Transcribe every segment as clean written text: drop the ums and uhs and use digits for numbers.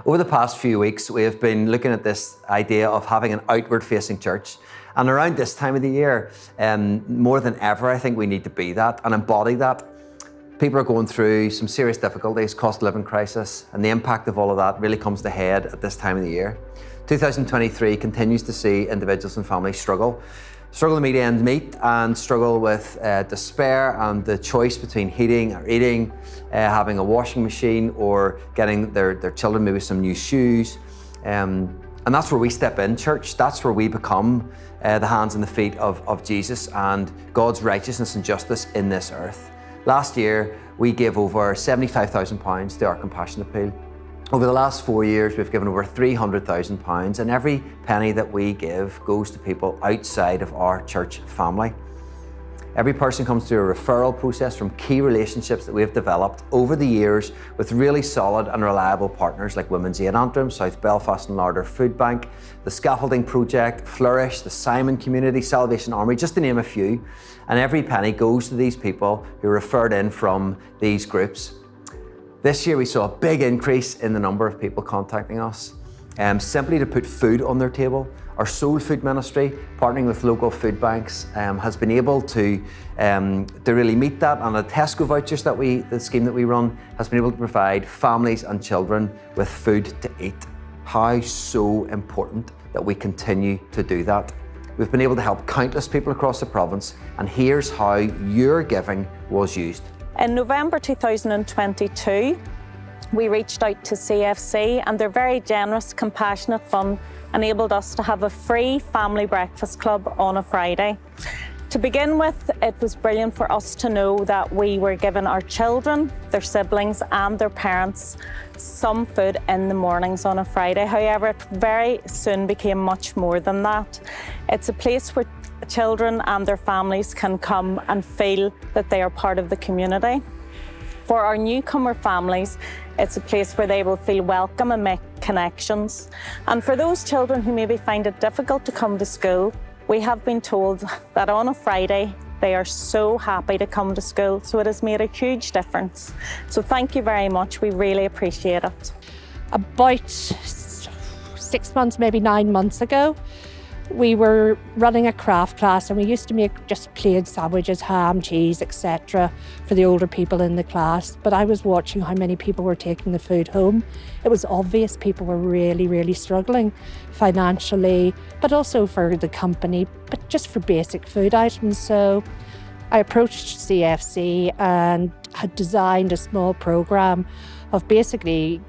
Over the past few weeks, we have been looking at this idea of having an outward-facing church. And around this time of the year, more than ever, I think we need to be that and embody that. People are going through some serious difficulties, cost of living crisis, and the impact of all of that really comes to head at this time of the year. 2023 continues to see individuals and families struggle to meet ends meet and struggle with despair and the choice between heating or eating, having a washing machine or getting their children maybe some new shoes. And that's where we step in, church. That's where we become the hands and the feet of Jesus and God's righteousness and justice in this earth. Last year, we gave over £75,000 to our Compassion Appeal. Over the last 4 years, we've given over £300,000, and every penny that we give goes to people outside of our church family. Every person comes through a referral process from key relationships that we've developed over the years with really solid and reliable partners like Women's Aid Antrim, South Belfast and Larder Food Bank, the Scaffolding Project, Flourish, the Simon Community, Salvation Army, just to name a few. And every penny goes to these people who are referred in from these groups. This year we saw a big increase in the number of people contacting us, simply to put food on their table. Our Soul Food Ministry, partnering with local food banks, has been able to really meet that, and the Tesco vouchers the scheme that we run, has been able to provide families and children with food to eat. How so important that we continue to do that. We've been able to help countless people across the province, and here's how your giving was used. In November 2022, we reached out to CFC, and their very generous Compassionate Fund enabled us to have a free family breakfast club on a Friday. To begin with, it was brilliant for us to know that we were giving our children, their siblings and their parents some food in the mornings on a Friday. However, it very soon became much more than that. It's a place where children and their families can come and feel that they are part of the community. For our newcomer families, it's a place where they will feel welcome and make connections. And for those children who maybe find it difficult to come to school, we have been told that on a Friday, they are so happy to come to school. So it has made a huge difference. So thank you very much. We really appreciate it. About 6 months, maybe 9 months ago, we were running a craft class, and we used to make just plain sandwiches, ham, cheese, etc. for the older people in the class. But I was watching how many people were taking the food home. It was obvious people were really, really struggling financially, but also for the company, but just for basic food items. So I approached CFC and had designed a small programme of basically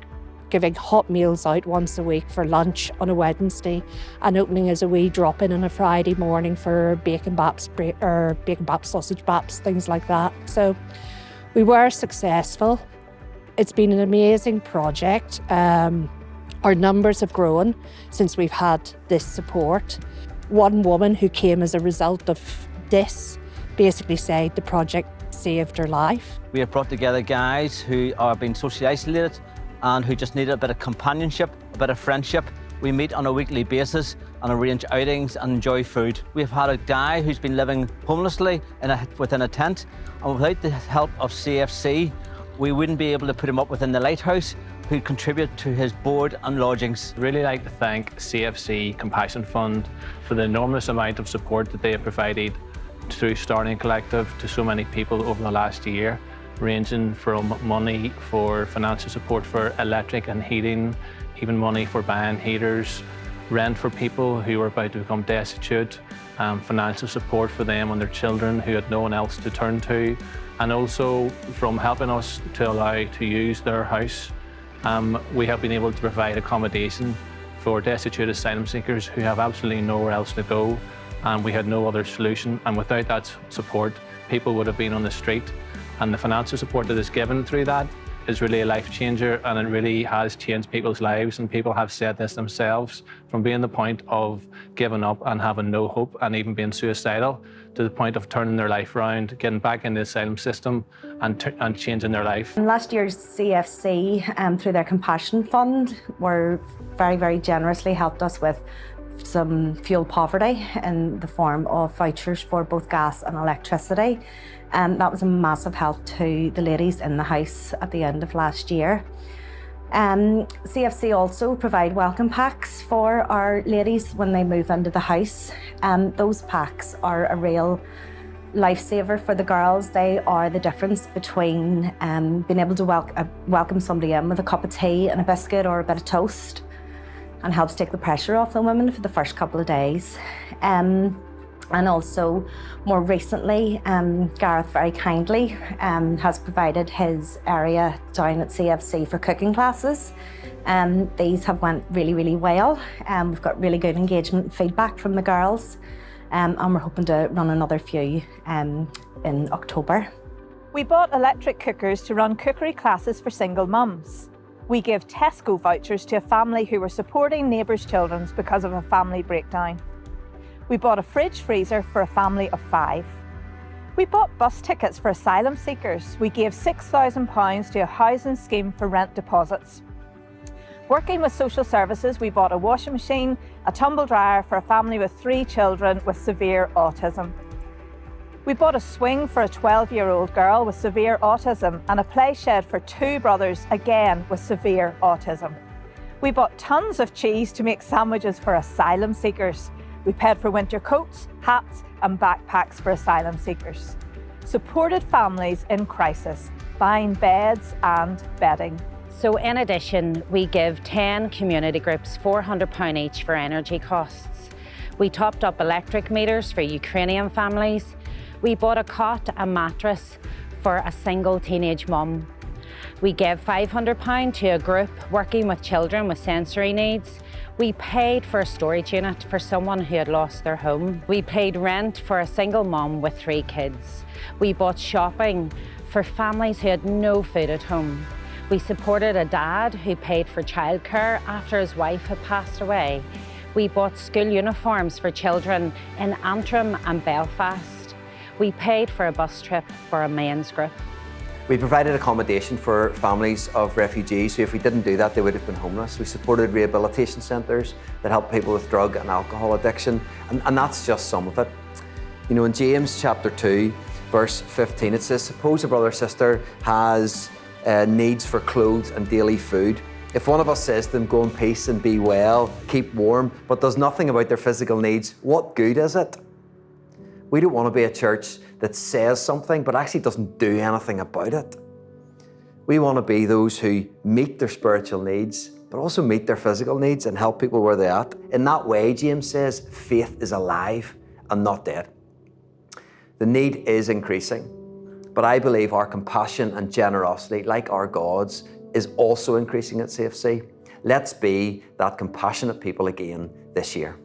giving hot meals out once a week for lunch on a Wednesday, and opening as a wee drop-in on a Friday morning for bacon baps, sausage baps, things like that. So we were successful. It's been an amazing project. Our numbers have grown since we've had this support. One woman who came as a result of this basically said the project saved her life. We have brought together guys who are being socially isolated and who just needed a bit of companionship, a bit of friendship. We meet on a weekly basis and arrange outings and enjoy food. We've had a guy who's been living homelessly within a tent, and without the help of CFC, we wouldn't be able to put him up within the lighthouse, who contribute to his board and lodgings. I'd really like to thank CFC Compassion Fund for the enormous amount of support that they have provided through Starling Collective to so many people over the last year, ranging from money for financial support for electric and heating, even money for buying heaters, rent for people who were about to become destitute, financial support for them and their children who had no one else to turn to, and also from helping us to allow to use their house. We have been able to provide accommodation for destitute asylum seekers who have absolutely nowhere else to go, and we had no other solution. And without that support, people would have been on the street. And the financial support that is given through that is really a life changer, and it really has changed people's lives. And people have said this themselves, from being the point of giving up and having no hope and even being suicidal, to the point of turning their life around, getting back in the asylum system and changing their life. And last year's CFC, through their Compassion Fund, were very, very generously helped us with some fuel poverty in the form of vouchers for both gas and electricity. And that was a massive help to the ladies in the house at the end of last year. CFC also provide welcome packs for our ladies when they move into the house. Those packs are a real lifesaver for the girls. They are the difference between being able to welcome somebody in with a cup of tea and a biscuit or a bit of toast, and helps take the pressure off the women for the first couple of days. And also, more recently, Gareth very kindly has provided his area down at CFC for cooking classes. These have went really, really well. We've got really good engagement and feedback from the girls, and we're hoping to run another few in October. We bought electric cookers to run cookery classes for single mums. We give Tesco vouchers to a family who were supporting neighbours' children because of a family breakdown. We bought a fridge freezer for a family of 5. We bought bus tickets for asylum seekers. We gave £6,000 to a housing scheme for rent deposits. Working with social services, we bought a washing machine, a tumble dryer for a family with 3 children with severe autism. We bought a swing for a 12-year-old girl with severe autism and a play shed for 2 brothers, again with severe autism. We bought tons of cheese to make sandwiches for asylum seekers. We paid for winter coats, hats and backpacks for asylum seekers. Supported families in crisis, buying beds and bedding. So in addition, we give 10 community groups £400 each for energy costs. We topped up electric meters for Ukrainian families. We bought a cot and mattress for a single teenage mum. We gave £500 to a group working with children with sensory needs. We paid for a storage unit for someone who had lost their home. We paid rent for a single mum with 3 kids. We bought shopping for families who had no food at home. We supported a dad who paid for childcare after his wife had passed away. We bought school uniforms for children in Antrim and Belfast. We paid for a bus trip for a men's group. We provided accommodation for families of refugees who, if we didn't do that, they would have been homeless. We supported rehabilitation centres that help people with drug and alcohol addiction, and that's just some of it. You know, in James chapter 2, verse 15, it says, suppose a brother or sister has needs for clothes and daily food. If one of us says to them, go in peace and be well, keep warm, but does nothing about their physical needs, what good is it? We don't want to be a church that says something but actually doesn't do anything about it. We want to be those who meet their spiritual needs but also meet their physical needs and help people where they're at. In that way, James says, faith is alive and not dead. The need is increasing, but I believe our compassion and generosity, like our God's, is also increasing at CFC. Let's be that compassionate people again this year.